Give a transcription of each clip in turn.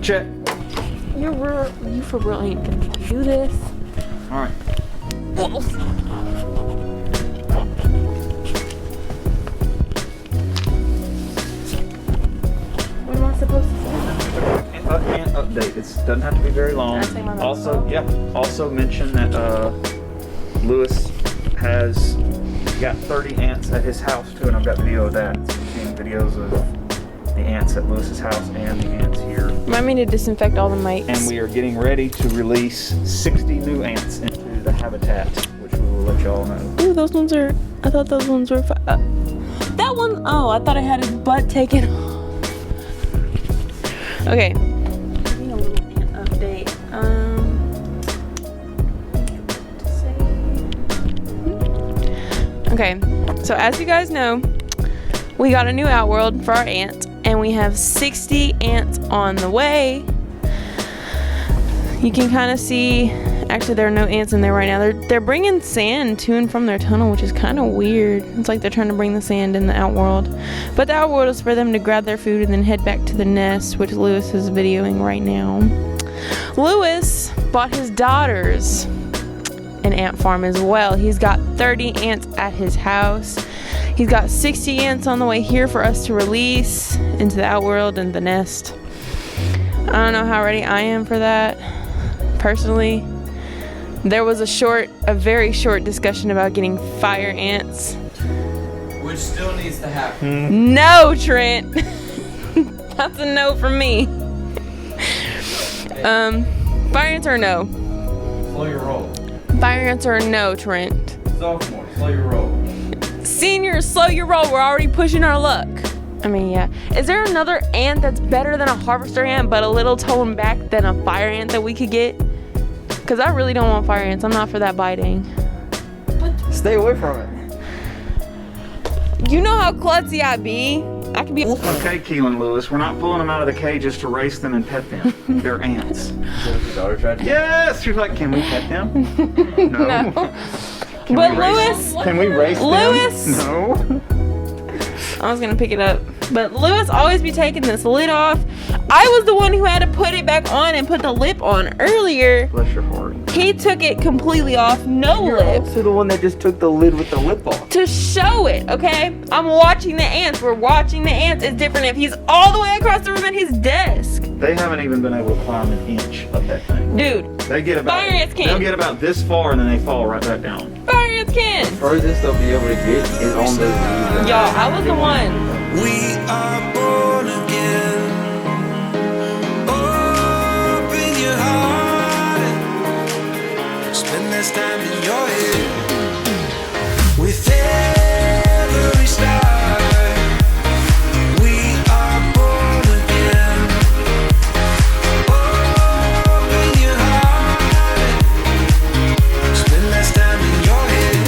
Check. You for real ain't gonna do this. All right. What am I supposed to say? Ant update. It doesn't have to be very long. Can I take my mask Also, off? yeah. Also mention that Lewis has got 30 ants at his house too, and I've got video of that. So you're seeing videos of the ants at Lewis's house and the ants here. Remind me to disinfect all the mites. And we are getting ready to release 60 new ants into the habitat, which we will let y'all know. Ooh, those ones are. I thought those ones were. That one. Oh, I thought I had his butt taken off. Okay. Give me a little ant update. Okay. So as you guys know, we got a new outworld for our ant, and we have 60 ants on the way. You can kind of see. Actually, there are no ants in there right now. They're bringing sand to and from their tunnel, which is kind of weird. It's like they're trying to bring the sand in the outworld. But the outworld is for them to grab their food and then head back to the nest, which Lewis is videoing right now. Lewis bought his daughters an ant farm as well. He's got 30 ants at his house. He's got 60 ants on the way here for us to release into the outworld and the nest. I don't know how ready I am for that, personally. There was a very short discussion about getting fire ants. Which still needs to happen. No, Trent. That's a no from me. Fire ants are no. Slow your roll. Fire ants are no, Trent. Sophomore, slow your roll. Seniors, slow your roll. We're already pushing our luck. I mean, yeah. Is there another ant that's better than a harvester ant, but a little toned back than a fire ant that we could get? Because I really don't want fire ants. I'm not for that biting. Stay away from it. You know how klutzy I be. I can be. Okay, Keelan Lewis, we're not pulling them out of the cages to race them and pet them. They're ants. Your daughter tried to. Yes! You're like, can we pet them? No. Can But we race Lewis, them? Can we race them? Lewis! No. I was gonna pick it up, but Lewis always be taking this lid off. I was the one who had to put it back on and put the lip on earlier. Bless your heart. He took it completely off, no You're lip, also the one that just took the lid with the lip off. to show it, okay? I'm watching the ants. We're watching the ants. It's different if he's all the way across the room at his desk. They haven't even been able to climb an inch up that thing. Dude, They get about Fire ants can. They'll get about this far and then they fall right back down. fire ants can. Furthest they'll be able to get is on those knees. Y'all, I was the one. We are born again. Open your heart. Spend less time in your head. With every star, we are born again. Open your heart. Spend less time in your head.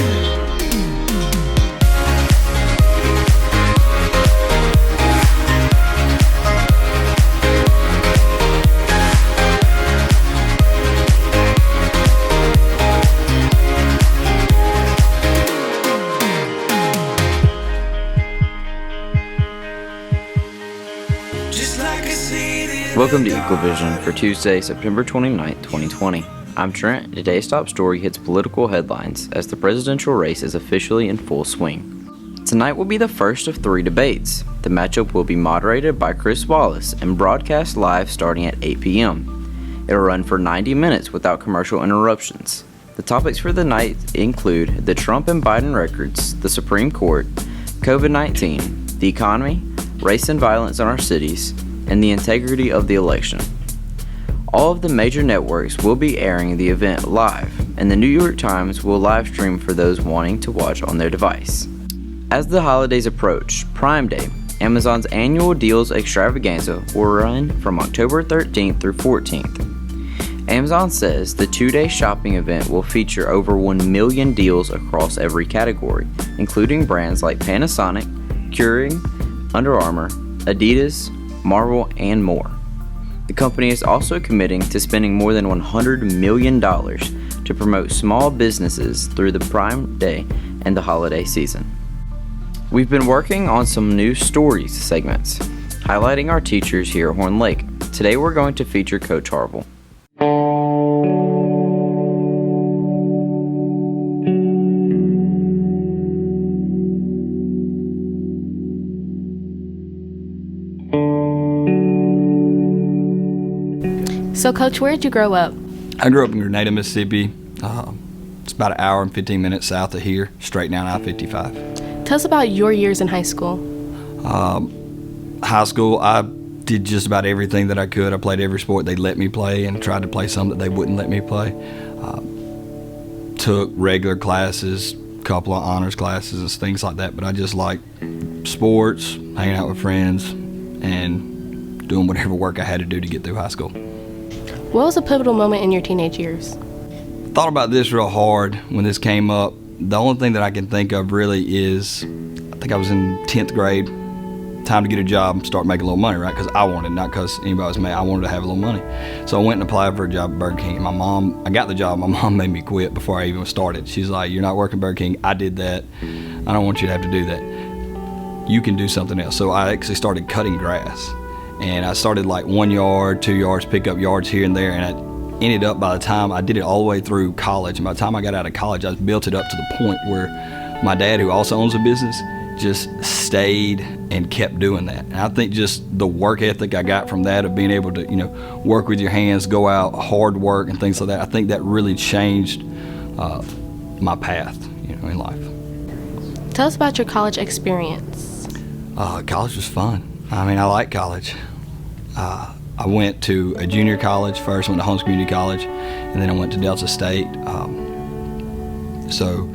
Welcome to Equal Vision for Tuesday, September 29th, 2020. I'm Trent. Today's top story hits political headlines as the presidential race is officially in full swing. Tonight will be the first of 3 debates. The matchup will be moderated by Chris Wallace and broadcast live starting at 8 p.m. It'll run for 90 minutes without commercial interruptions. The topics for the night include the Trump and Biden records, the Supreme Court, COVID-19, the economy, race and violence in our cities, and the integrity of the election. All of the major networks will be airing the event live, and the New York Times will live stream for those wanting to watch on their device. As the holidays approach, Prime Day, Amazon's annual deals extravaganza, will run from October 13th through 14th. Amazon says the 2-day shopping event will feature over 1 million deals across every category, including brands like Panasonic, Keurig, Under Armour, Adidas, Marvel, and more. The company is also committing to spending more than $100 million to promote small businesses through the Prime Day and the holiday season. We've been working on some new stories segments. highlighting our teachers here at Horn Lake. Today we're going to feature Coach Harville. So, Coach, where did you grow up? I grew up in Grenada, Mississippi. It's about an hour and 15 minutes south of here, straight down I-55. Tell us about your years in high school. High school, I did just about everything that I could. I played every sport they'd let me play and tried to play some that they wouldn't let me play. Took regular classes, a couple of honors classes and things like that, but I just liked sports, hanging out with friends, and doing whatever work I had to do to get through high school. What was a pivotal moment in your teenage years? Thought about this real hard when this came up. The only thing that I can think of really is, I think I was in 10th grade, time to get a job and start making a little money, right? Because I wanted, not because anybody was mad, I wanted to have a little money. So I went and applied for a job at Burger King. I got the job. My mom made me quit before I even started. She's like, "You're not working Burger King. I did that. I don't want you to have to do that. You can do something else." So I actually started cutting grass. And I started like 1 yard, 2 yards, pick up yards here and there. And I ended up, by the time I did it all the way through college, and by the time I got out of college, I built it up to the point where my dad, who also owns a business, just stayed and kept doing that. And I think just the work ethic I got from that, of being able to, work with your hands, go out, hard work and things like that, I think that really changed my path, in life. Tell us about your college experience. College was fun. I like college. I went to a junior college first, went to Holmes Community College, and then I went to Delta State. So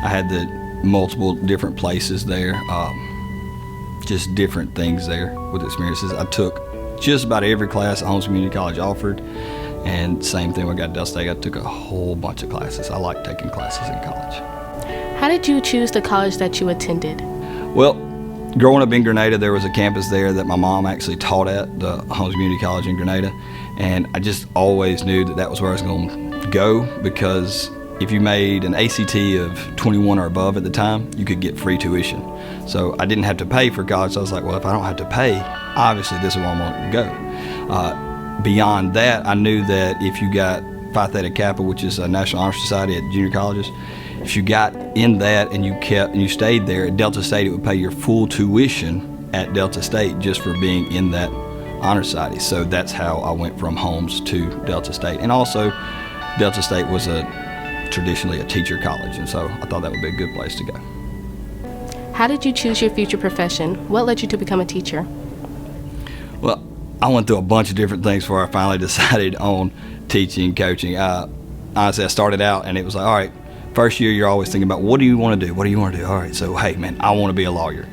I had the multiple different places there, just different things there with experiences. I took just about every class at Holmes Community College offered, and same thing when I got to Delta State. I took a whole bunch of classes. I like taking classes in college. How did you choose the college that you attended? Well, growing up in Grenada, there was a campus there that my mom actually taught at, the Holmes Community College in Grenada, and I just always knew that was where I was going to go, because if you made an ACT of 21 or above at the time, you could get free tuition. So I didn't have to pay for college, so I was like, well, if I don't have to pay, obviously this is where I want to go. Beyond that, I knew that if you got Phi Theta Kappa, which is a National Honor Society at junior colleges, if you got in that and you stayed there at Delta State, it would pay your full tuition at Delta State just for being in that honor society. So that's how I went from Holmes to Delta State. And also, Delta State was traditionally a teacher college, and so I thought that would be a good place to go. How did you choose your future profession? What led you to become a teacher? Well, I went through a bunch of different things before I finally decided on teaching, coaching. Honestly, I started out and it was like, all right, first year you're always thinking about, what do you want to do? What do you want to do? All right, so hey man, I want to be a lawyer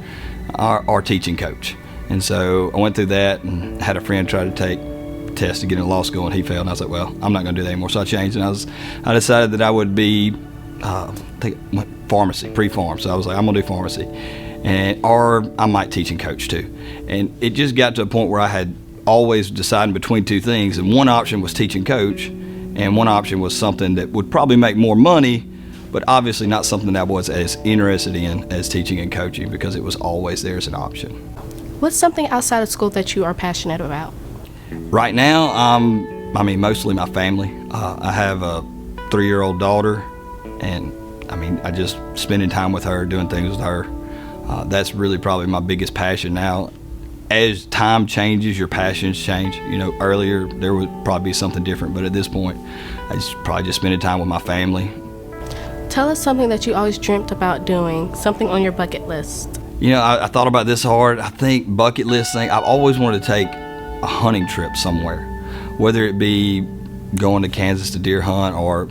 or teaching coach. And so I went through that and had a friend try to take a test to get into law school, and he failed. And I was like, well, I'm not going to do that anymore. So I changed, and I decided that I would be pharmacy, pre-pharm. So I was like, I'm going to do pharmacy, or I might teach and coach too. And it just got to a point where I had always deciding between two things, and one option was teach and coach, and one option was something that would probably make more money, but obviously not something that I was as interested in as teaching and coaching, because it was always there as an option. What's something outside of school that you are passionate about? Right now, mostly my family. I have a 3-year-old daughter, and I just spending time with her, doing things with her. That's really probably my biggest passion now. As time changes, your passions change. Earlier there would probably be something different, but at this point, I probably just spending time with my family. Tell us something that you always dreamt about doing, something on your bucket list. I thought about this hard. I think bucket list thing, I've always wanted to take a hunting trip somewhere, whether it be going to Kansas to deer hunt or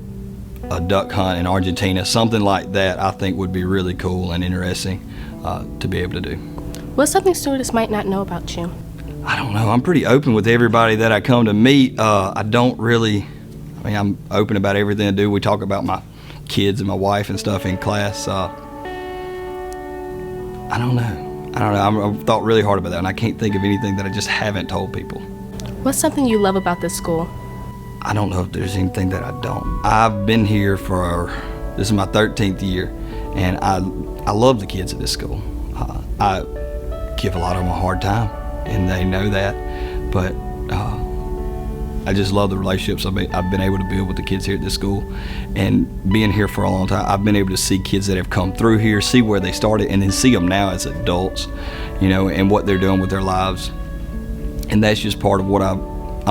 a duck hunt in Argentina. Something like that I think would be really cool and interesting to be able to do. What's something students might not know about you? I don't know. I'm pretty open with everybody that I come to meet. I don't really, I'm open about everything I do. We talk about my kids and my wife and stuff in class. I don't know. I've thought really hard about that, and I can't think of anything that I just haven't told people. What's something you love about this school? I don't know if there's anything that I don't. I've been here this is my 13th year, and I love the kids at this school. I give a lot of them a hard time, and they know that. But I just love the relationships I've been able to build with the kids here at this school. And being here for a long time, I've been able to see kids that have come through here, see where they started, and then see them now as adults, you know, and what they're doing with their lives. And that's just part of what I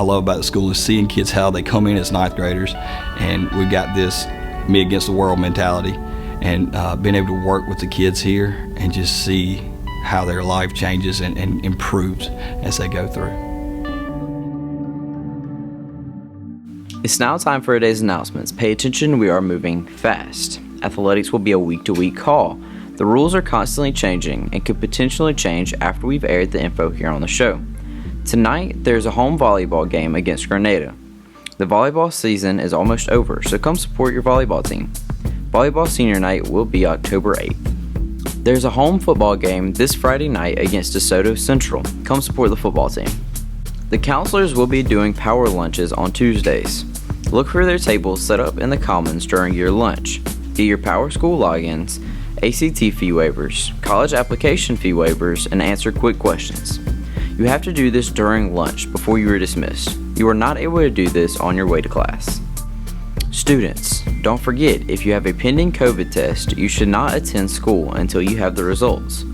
love about the school, is seeing kids how they come in as ninth graders, and we've got this me against the world mentality, and being able to work with the kids here and just see how their life changes and improves as they go through. It's now time for today's announcements. Pay attention, we are moving fast. Athletics will be a week-to-week call. The rules are constantly changing and could potentially change after we've aired the info here on the show. Tonight, there's a home volleyball game against Grenada. The volleyball season is almost over, so come support your volleyball team. Volleyball senior night will be October 8th. There's a home football game this Friday night against DeSoto Central. Come support the football team. The counselors will be doing power lunches on Tuesdays. Look for their tables set up in the commons during your lunch. Get your Power School logins, ACT fee waivers, college application fee waivers, and answer quick questions. You have to do this during lunch before you are dismissed. You are not able to do this on your way to class. Students, don't forget, if you have a pending COVID test, you should not attend school until you have the results.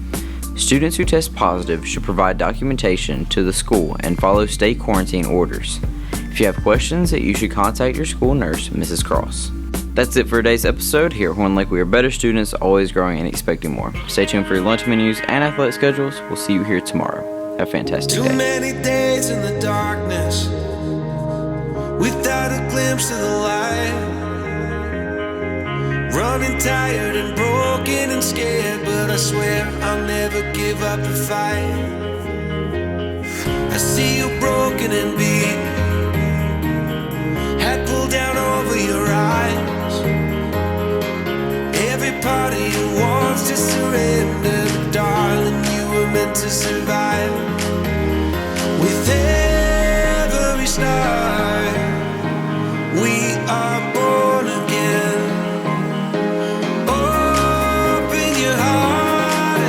Students who test positive should provide documentation to the school and follow state quarantine orders. If you have questions, you should contact your school nurse, Mrs. Cross. That's it for today's episode. Here at Horn Lake, we are better students, always growing and expecting more. Stay tuned for your lunch menus and athletic schedules. We'll see you here tomorrow. Have a fantastic day. Too many days in the darkness without a glimpse of the light. Running tired and broken and scared, but I swear I'll never give up the fight. I see you broken and beat, head pulled down over your eyes. Every part of you wants to surrender, but darling, you were meant to survive. With every star, we are born again. Open your heart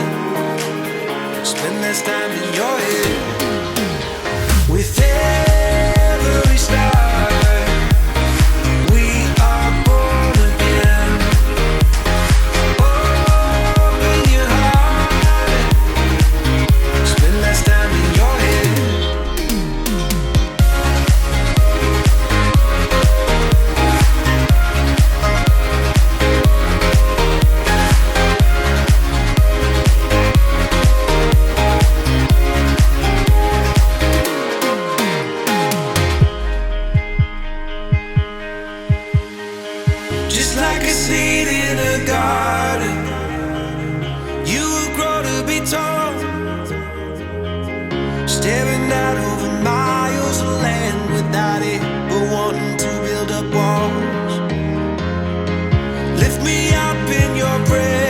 and spend less time in your head. With every star, we are born again. Open your heart and spend less time in your head. Just like a seed in a garden, you will grow to be tall, staring out over miles of land without it, but wanting to build up walls. Lift me up in your breath.